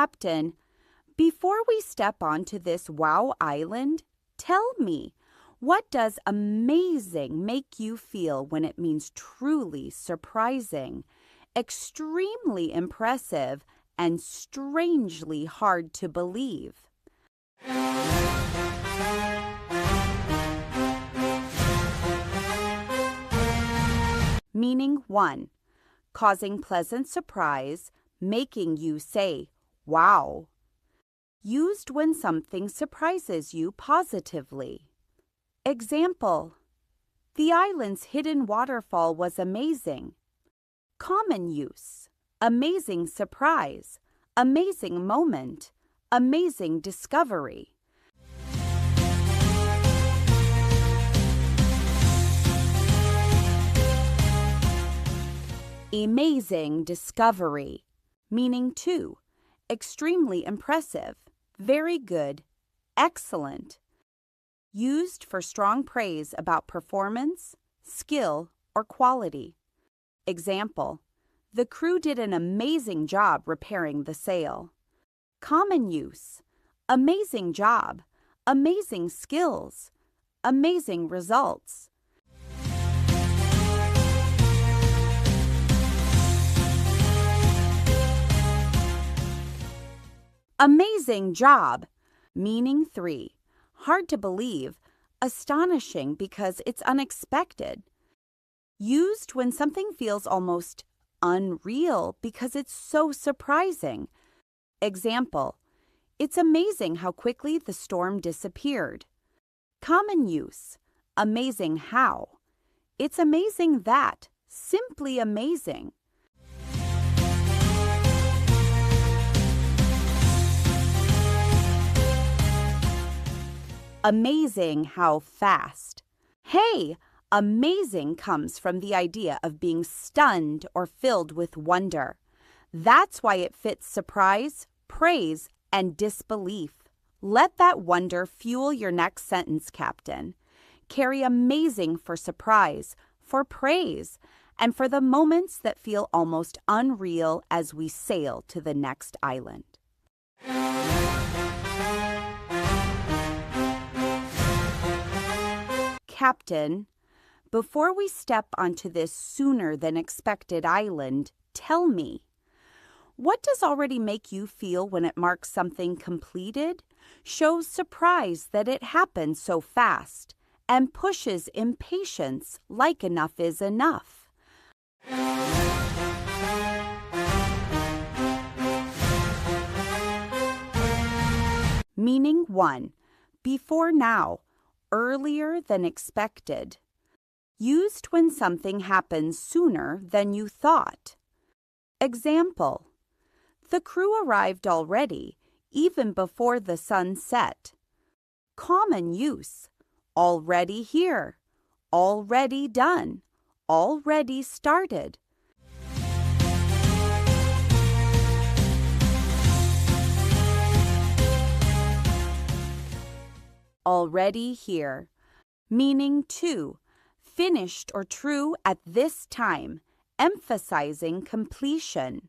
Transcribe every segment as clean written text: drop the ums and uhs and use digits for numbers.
Captain, before we step onto this wow island, tell me, what does amazing make you feel when it means truly surprising, extremely impressive, and strangely hard to believe? Meaning 1. Causing pleasant surprise, making you say, wow. Used when something surprises you positively. Example: the island's hidden waterfall was amazing. Common use: amazing surprise, amazing moment, amazing discovery. Amazing discovery, meaning 2. Extremely impressive, very good, excellent. Used for strong praise about performance, skill, or quality. Example: the crew did an amazing job repairing the sail. Common use: amazing job, amazing skills, amazing results. Amazing job, meaning 3. Hard to believe, astonishing because it's unexpected. Used when something feels almost unreal because it's so surprising. Example: it's amazing how quickly the storm disappeared. Common use: amazing how. It's amazing that, simply amazing. Amazing how fast. Hey, amazing comes from the idea of being stunned or filled with wonder. That's why it fits surprise, praise, and disbelief. Let that wonder fuel your next sentence, Captain. Carry amazing for surprise, for praise, and for the moments that feel almost unreal as we sail to the next island. Captain, before we step onto this sooner-than-expected island, tell me, what does already make you feel when it marks something completed, shows surprise that it happened so fast, and pushes impatience like enough is enough? Meaning 1. Before now, earlier than expected. Used when something happens sooner than you thought. Example: the crew arrived already, even before the sun set. Common use: already here, already done, already started. Already here, meaning 2. Finished or true at this time, emphasizing completion.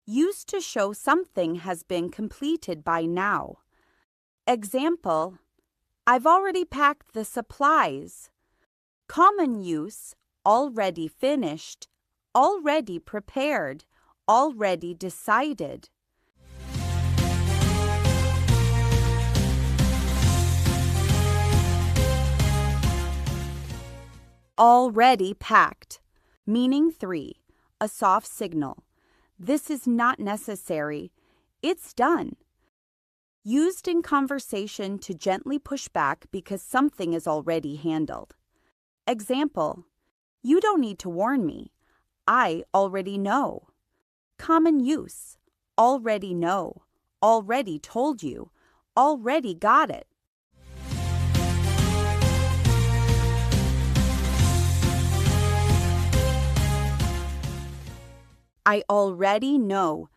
Used to show something has been completed by now. Example: I've already packed the supplies. Common use: already finished, already prepared, already decided. Already packed, meaning 3. A soft signal. This is not necessary. It's done. Used in conversation to gently push back because something is already handled. Example: you don't need to warn me. I already know. Common use: already know, already told you, already got it. I already know.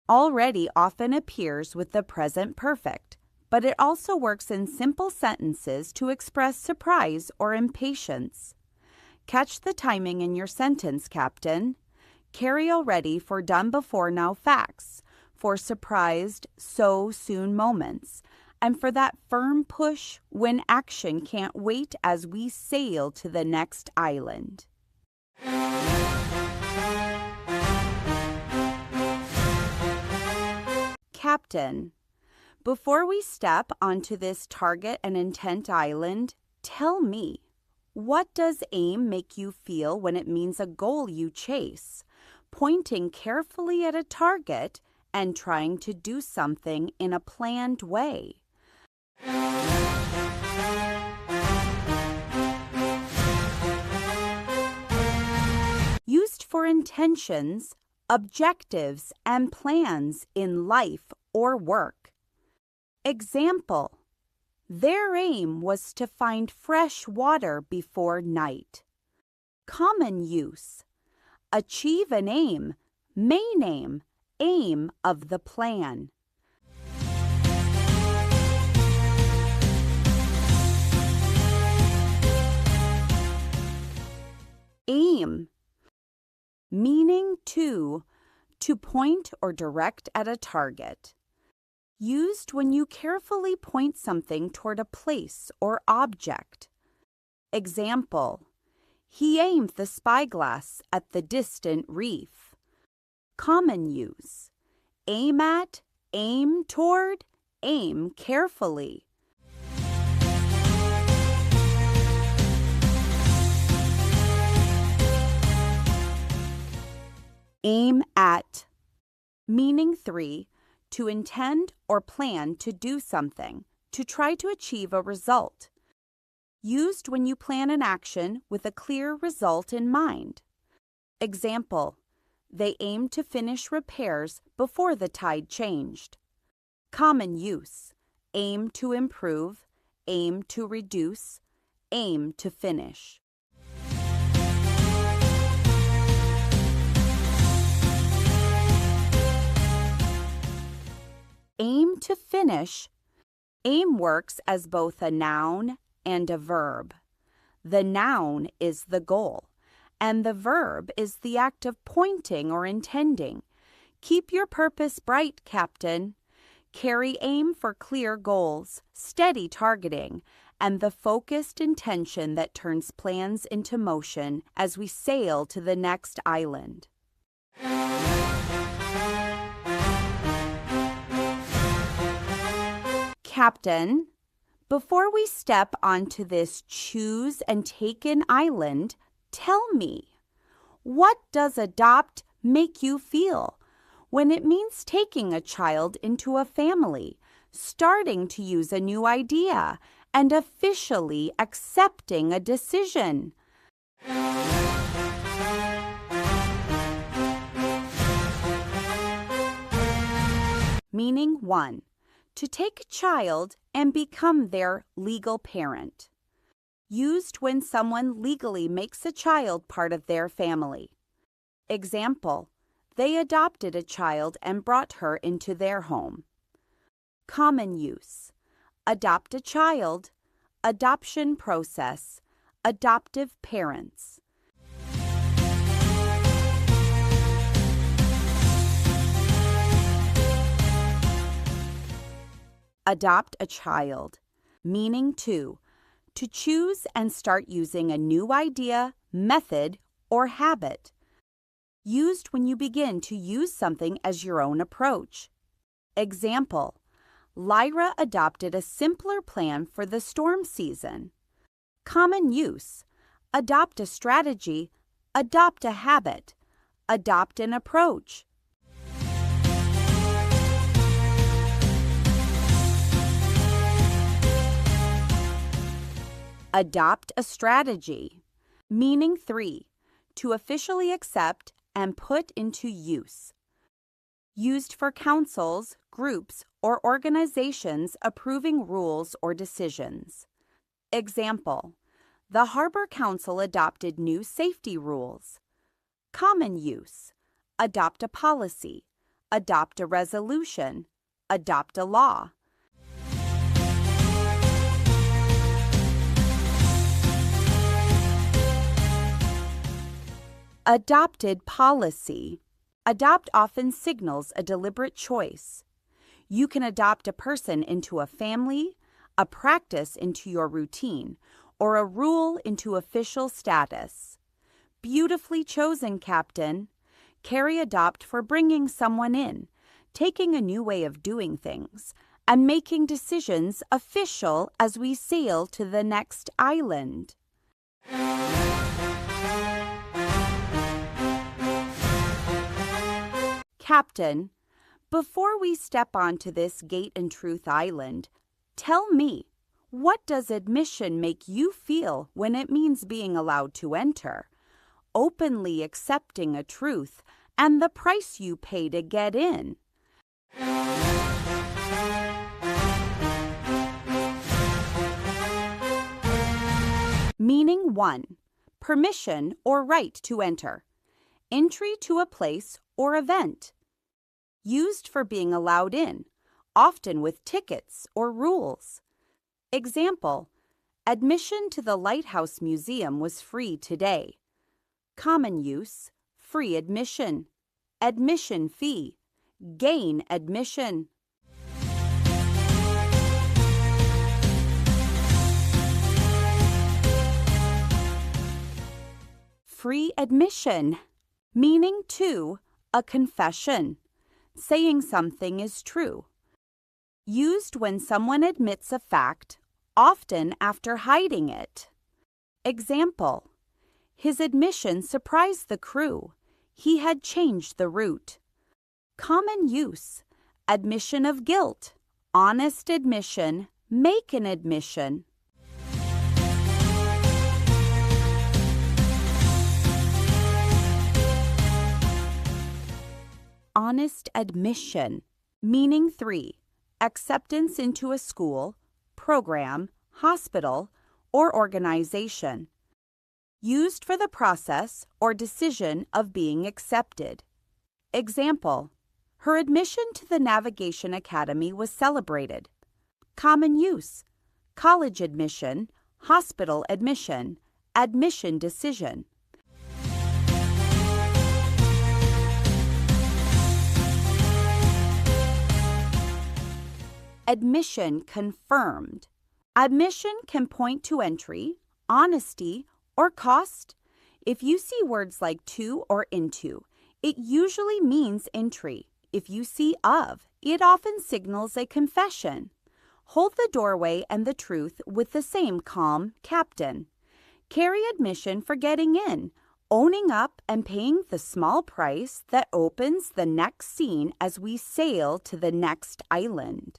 Already often appears with the present perfect, but it also works in simple sentences to express surprise or impatience. Catch the timing in your sentence, Captain. Carry already for done before now facts, for surprised, so soon moments, and for that firm push when action can't wait as we sail to the next island. Captain, before we step onto this target and intent island, tell me, what does aim make you feel when it means a goal you chase, pointing carefully at a target and trying to do something in a planned way? Used for intentions, objectives, and plans in life or work. Example: their aim was to find fresh water before night. Common use: achieve an aim, main aim of the plan. Aim, meaning to point or direct at a target. Used when you carefully point something toward a place or object. Example: he aimed the spyglass at the distant reef. Common use: aim at, aim toward, aim carefully. Aim at, meaning 3, to intend or plan to do something, to try to achieve a result. Used when you plan an action with a clear result in mind. Example: they aimed to finish repairs before the tide changed. Common use: aim to improve, aim to reduce, aim to finish. Aim to finish. Aim works as both a noun and a verb. The noun is the goal, and the verb is the act of pointing or intending. Keep your purpose bright, Captain. Carry aim for clear goals, steady targeting, and the focused intention that turns plans into motion as we sail to the next island. Captain, before we step onto this choose and take an island, tell me, what does adopt make you feel when it means taking a child into a family, starting to use a new idea, and officially accepting a decision? Meaning 1. To take a child and become their legal parent. Used when someone legally makes a child part of their family. Example: they adopted a child and brought her into their home. Common use: adopt a child, adoption process, adoptive parents. Adopt a child, meaning to choose and start using a new idea, method, or habit. Used when you begin to use something as your own approach. Example: Lyra adopted a simpler plan for the storm season. Common use: adopt a strategy, adopt a habit, adopt an approach. Adopt a strategy, meaning 3, to officially accept and put into use. Used for councils, groups, or organizations approving rules or decisions. Example: the Harbor Council adopted new safety rules. Common use: adopt a policy, adopt a resolution, adopt a law. Adopted policy, Adopt often signals a deliberate choice. You can adopt a person into a family, a practice into your routine, or a rule into official status. Beautifully chosen, Captain. Carry adopt for bringing someone in, taking a new way of doing things, and making decisions official as we sail to the next island. Captain, before we step onto this Gate and Truth Island, tell me, what does admission make you feel when it means being allowed to enter? Openly accepting a truth and the price you pay to get in. Meaning 1. Permission or right to enter. Entry to a place or event. Used for being allowed in, often with tickets or rules. Example, admission to the Lighthouse Museum was free today. Common use, free admission. Admission fee, gain admission. Free admission, meaning 2, a confession. Saying something is true. Used when someone admits a fact, often after hiding it. Example, his admission surprised the crew. He had changed the route. Common use, admission of guilt, honest admission, make an admission. Honest admission, meaning 3, acceptance into a school, program, hospital, or organization. Used for the process or decision of being accepted. Example, her admission to the Navigation Academy was celebrated. Common use, college admission, hospital admission, admission decision. Admission confirmed. Admission can point to entry, honesty, or cost. If you see words like to or into, it usually means entry. If you see of, it often signals a confession. Hold the doorway and the truth with the same calm, Captain. Carry admission for getting in, owning up and paying the small price that opens the next scene as we sail to the next island.